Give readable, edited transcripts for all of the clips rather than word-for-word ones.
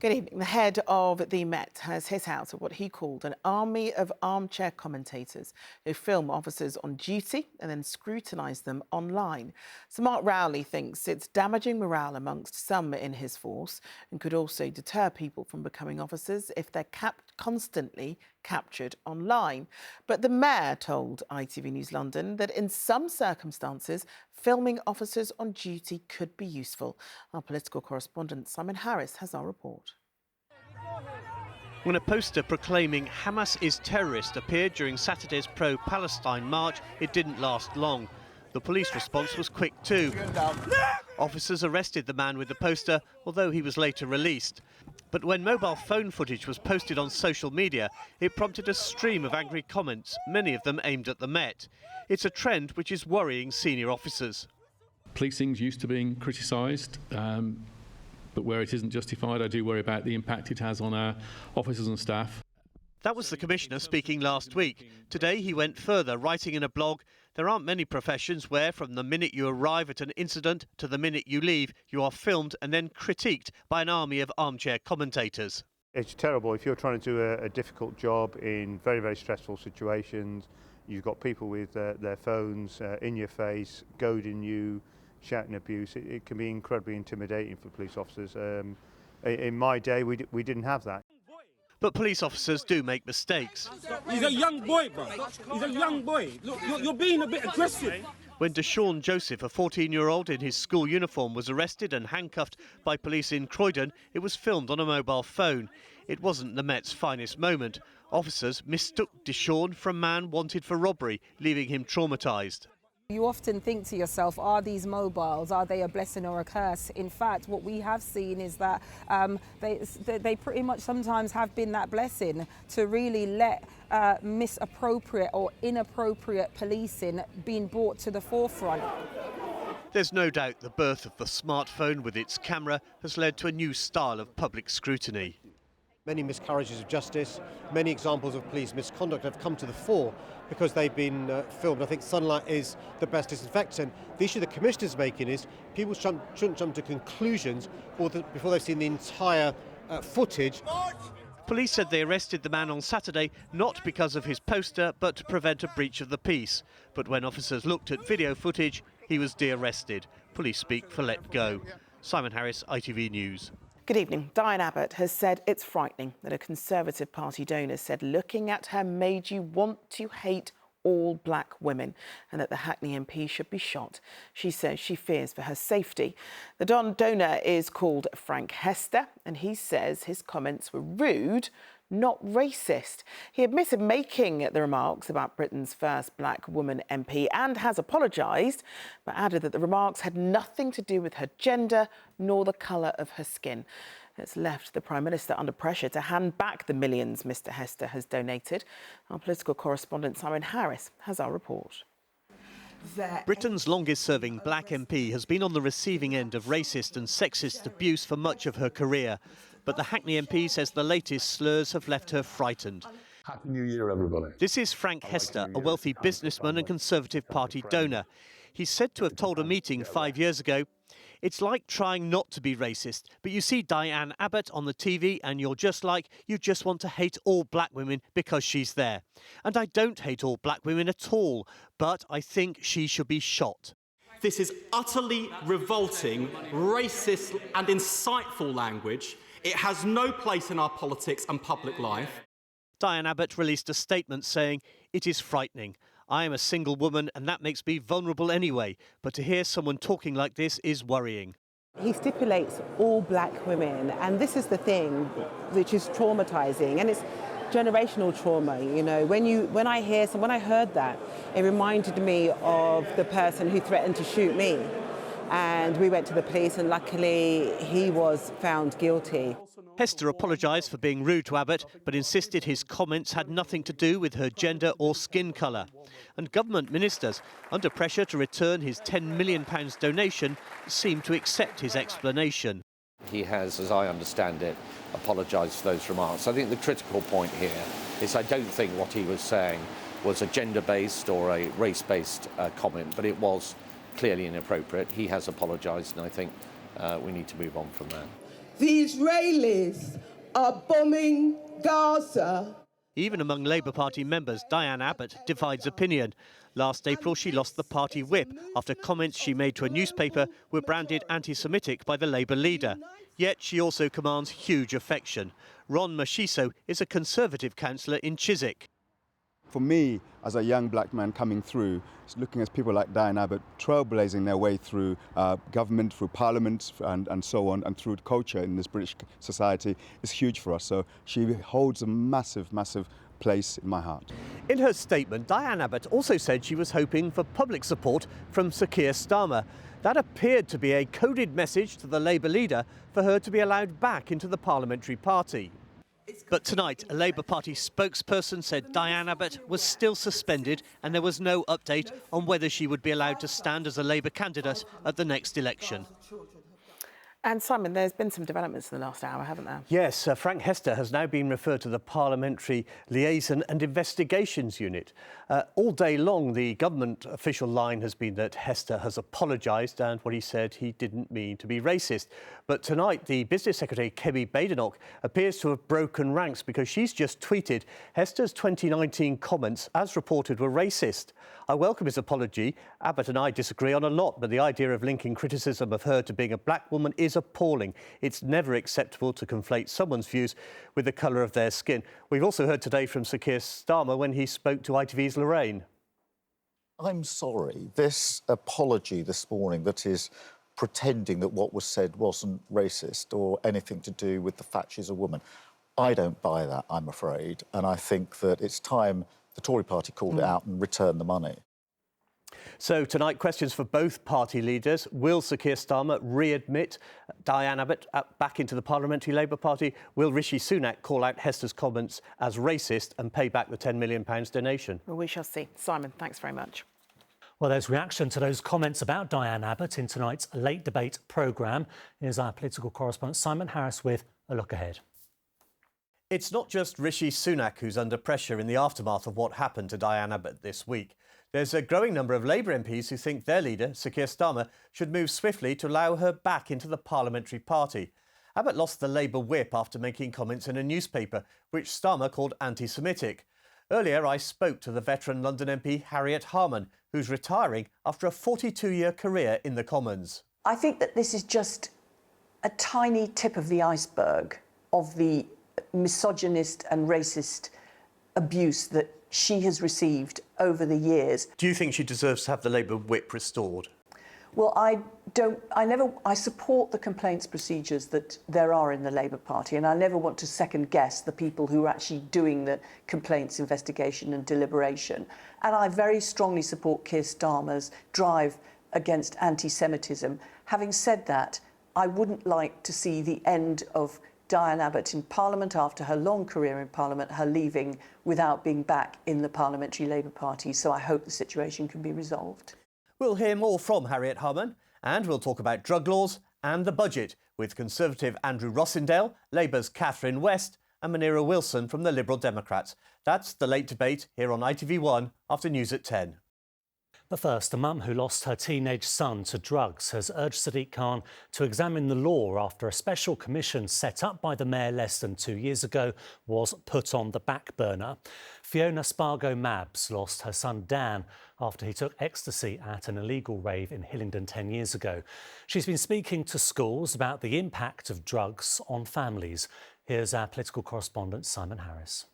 Good evening. The head of the Met has hit out at what he called an army of armchair commentators who film officers on duty and then scrutinise them online. So Mark Rowley thinks it's damaging morale amongst some in his force and could also deter people from becoming officers if they're constantly captured online. But the Mayor told ITV News London that in some circumstances, filming officers on duty could be useful. Our political correspondent Simon Harris has our report. When a poster proclaiming Hamas is terrorist appeared during Saturday's pro-Palestine march, it didn't last long. The police response was quick too. Officers arrested the man with the poster, although he was later released. But when mobile phone footage was posted on social media, it prompted a stream of angry comments, many of them aimed at the Met. It's a trend which is worrying senior officers. Policing's used to being criticised, but where it isn't justified, I do worry about the impact it has on our officers and staff. That was the Commissioner speaking last week. Today he went further, writing in a blog, "There aren't many professions where from the minute you arrive at an incident to the minute you leave, you are filmed and then critiqued by an army of armchair commentators." It's terrible if you're trying to do a difficult job in very, very stressful situations. You've got people with their phones in your face, goading you, shouting abuse. It can be incredibly intimidating for police officers. In my day, we didn't have that. But police officers do make mistakes. He's a young boy, bro. He's a young boy. Look, you're being a bit aggressive. When Deshaun Joseph, a 14-year-old in his school uniform, was arrested and handcuffed by police in Croydon, it was filmed on a mobile phone. It wasn't the Met's finest moment. Officers mistook Deshaun for a man wanted for robbery, leaving him traumatised. You often think to yourself, are these mobiles, are they a blessing or a curse? In fact, what we have seen is that they pretty much sometimes have been that blessing to really let misappropriate or inappropriate policing being brought to the forefront. There's no doubt the birth of the smartphone with its camera has led to a new style of public scrutiny. Many miscarriages of justice, many examples of police misconduct have come to the fore because they've been filmed. I think sunlight is the best disinfectant. The issue the Commissioner's making is people shouldn't jump to conclusions before they've seen the entire footage. Police said they arrested the man on Saturday not because of his poster but to prevent a breach of the peace. But when officers looked at video footage, he was de-arrested. Police speak for let go. Simon Harris, ITV News. Good evening. Diane Abbott has said it's frightening that a Conservative Party donor said looking at her made you want to hate all black women and that the Hackney MP should be shot. She says she fears for her safety. The donor is called Frank Hester and he says his comments were rude, not racist. He admitted making the remarks about Britain's first black woman MP and has apologised, but added that the remarks had nothing to do with her gender nor the colour of her skin. It's left the Prime Minister under pressure to hand back the millions Mr Hester has donated. Our political correspondent Simon Harris has our report. Britain's longest-serving black MP has been on the receiving end of racist and sexist abuse for much of her career. But the Hackney MP says the latest slurs have left her frightened. Happy New Year, everybody. This is Frank Hester, a wealthy businessman and Conservative Party donor. He's said to have told a meeting 5 years ago, "It's like trying not to be racist, but you see Diane Abbott on the TV and you're just like, you just want to hate all black women because she's there. And I don't hate all black women at all, but I think she should be shot." This is utterly revolting, racist and insightful language. It has no place in our politics and public life. Diane Abbott released a statement saying, "It is frightening. I am a single woman and that makes me vulnerable anyway, but to hear someone talking like this is worrying." He stipulates all black women, and this is the thing which is traumatising, and it's generational trauma. You know, when I heard that, it reminded me of the person who threatened to shoot me. And we went to the police and luckily he was found guilty. Hester apologised for being rude to Abbott, but insisted his comments had nothing to do with her gender or skin colour. And government ministers, under pressure to return his £10 million donation, seemed to accept his explanation. He has, as I understand it, apologised for those remarks. I think the critical point here is I don't think what he was saying was a gender-based or a race-based comment, but it was clearly inappropriate. He has apologised, and I think we need to move on from that. The Israelis are bombing Gaza. Even among Labour Party members, Diane Abbott divides opinion. Last April, she lost the party whip after comments she made to a newspaper were branded anti-Semitic by the Labour leader. Yet she also commands huge affection. Ron Mashiso is a Conservative councillor in Chiswick. For me, as a young black man coming through, looking at people like Diane Abbott trailblazing their way through government, through parliament and so on, and through culture in this British society is huge for us. So she holds a massive, massive place in my heart. In her statement, Diane Abbott also said she was hoping for public support from Sir Keir Starmer. That appeared to be a coded message to the Labour leader for her to be allowed back into the parliamentary party. But tonight, a Labour Party spokesperson said Diane Abbott was still suspended and there was no update on whether she would be allowed to stand as a Labour candidate at the next election. And Simon, there's been some developments in the last hour, haven't there? Yes, Frank Hester has now been referred to the Parliamentary Liaison and Investigations Unit. All day long, the government official line has been that Hester has apologised and what he said he didn't mean to be racist. But tonight, the Business Secretary, Kemi Badenoch, appears to have broken ranks because she's just tweeted Hester's 2019 comments, as reported, were racist. I welcome his apology. Abbott and I disagree on a lot, but the idea of linking criticism of her to being a black woman is appalling. It's never acceptable to conflate someone's views with the colour of their skin. We've also heard today from Sir Keir Starmer when he spoke to ITV's Lorraine. I'm sorry. This apology this morning that is pretending that what was said wasn't racist or anything to do with the fact she's a woman, I don't buy that, I'm afraid. And I think that it's time the Tory party called it out and returned the money. So tonight, questions for both party leaders. Will Sir Keir Starmer readmit Diane Abbott back into the Parliamentary Labour Party? Will Rishi Sunak call out Hester's comments as racist and pay back the £10 million donation? Well, we shall see. Simon, thanks very much. Well, there's reaction to those comments about Diane Abbott in tonight's Late Debate programme. Here's our political correspondent Simon Harris with a look ahead. It's not just Rishi Sunak who's under pressure in the aftermath of what happened to Diane Abbott this week. There's a growing number of Labour MPs who think their leader, Sir Keir Starmer, should move swiftly to allow her back into the parliamentary party. Abbott lost the Labour whip after making comments in a newspaper, which Starmer called anti-Semitic. Earlier, I spoke to the veteran London MP Harriet Harman, who's retiring after a 42-year career in the Commons. I think that this is just a tiny tip of the iceberg of the misogynist and racist abuse that she has received over the years. Do you think she deserves to have the Labour whip restored? Well, I support the complaints procedures that there are in the Labour Party, and I never want to second guess the people who are actually doing the complaints investigation and deliberation. And I very strongly support Keir Starmer's drive against anti-Semitism. Having said that, I wouldn't like to see the end of Diane Abbott in Parliament after her long career in Parliament, her leaving without being back in the Parliamentary Labour Party. So I hope the situation can be resolved. We'll hear more from Harriet Harman, and we'll talk about drug laws and the budget with Conservative Andrew Rossendale, Labour's Catherine West and Munira Wilson from the Liberal Democrats. That's the Late Debate here on ITV1 after news at 10. But first, a mum who lost her teenage son to drugs has urged Sadiq Khan to examine the law after a special commission set up by the Mayor less than 2 years ago was put on the back burner. Fiona Spargo-Mabs lost her son Dan after he took ecstasy at an illegal rave in Hillingdon 10 years ago. She's been speaking to schools about the impact of drugs on families. Here's our political correspondent Simon Harris.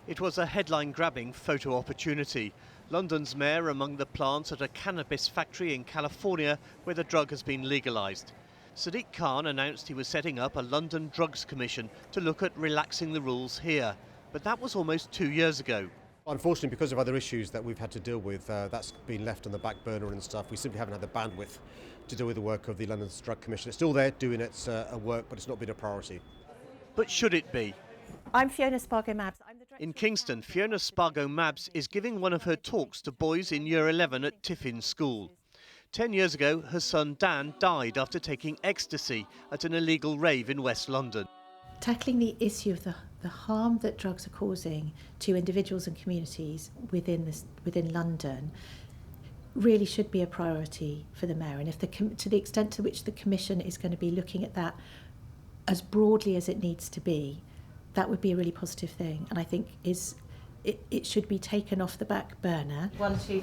It was a headline-grabbing photo opportunity. London's mayor among the plants at a cannabis factory in California where the drug has been legalised. Sadiq Khan announced he was setting up a London Drugs Commission to look at relaxing the rules here. But that was almost 2 years ago. Unfortunately, because of other issues that we've had to deal with, that's been left on the back burner and stuff. We simply haven't had the bandwidth to deal with the work of the London Drug Commission. It's still there doing its work, but it's not been a priority. But should it be? I'm Fiona Spargo-Mabs. In Kingston, Fiona Spargo-Mabs is giving one of her talks to boys in Year 11 at Tiffin School. 10 years ago, her son Dan died after taking ecstasy at an illegal rave in West London. Tackling the issue of the harm that drugs are causing to individuals and communities within London really should be a priority for the Mayor. And if to the extent to which the Commission is going to be looking at that as broadly as it needs to be, that would be a really positive thing. And I think it should be taken off the back burner.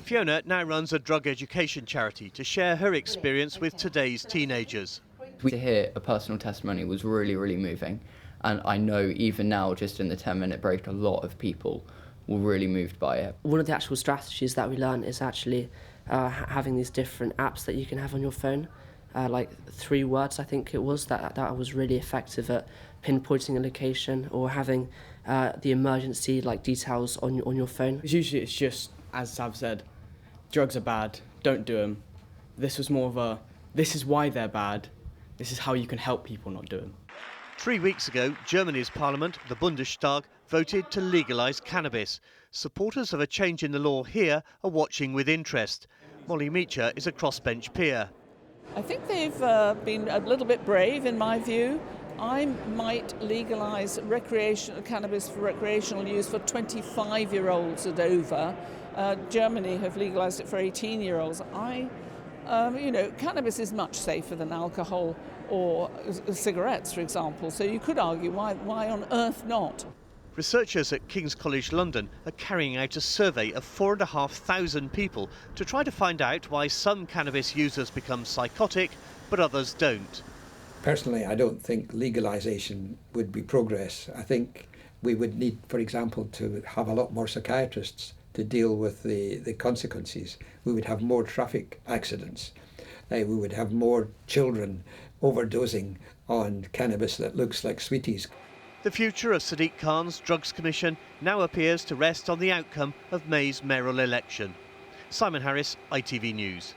Fiona now runs a drug education charity to share her experience with today's teenagers. To hear a personal testimony was really, really moving. And I know even now, just in the 10-minute break, a lot of people were really moved by it. One of the actual strategies that we learned is actually having these different apps that you can have on your phone. Like 3 words, I think it was, that was really effective at pinpointing a location, or having the emergency details on your phone. Usually it's just, as Sav said, drugs are bad, don't do them. This was more of a, this is why they're bad, this is how you can help people not do them. 3 weeks ago, Germany's parliament, the Bundestag, voted to legalise cannabis. Supporters of a change in the law here are watching with interest. Molly Meacher is a crossbench peer. I think they've been a little bit brave, in my view. I might legalise cannabis for recreational use for 25-year-olds and over. Germany have legalised it for 18-year-olds. Cannabis is much safer than alcohol or cigarettes, for example. So you could argue, why on earth not? Researchers at King's College London are carrying out a survey of 4,500 people to try to find out why some cannabis users become psychotic, but others don't. Personally, I don't think legalisation would be progress. I think we would need, for example, to have a lot more psychiatrists to deal with the consequences. We would have more traffic accidents. We would have more children overdosing on cannabis that looks like sweeties. The future of Sadiq Khan's Drugs Commission now appears to rest on the outcome of May's mayoral election. Simon Harris, ITV News.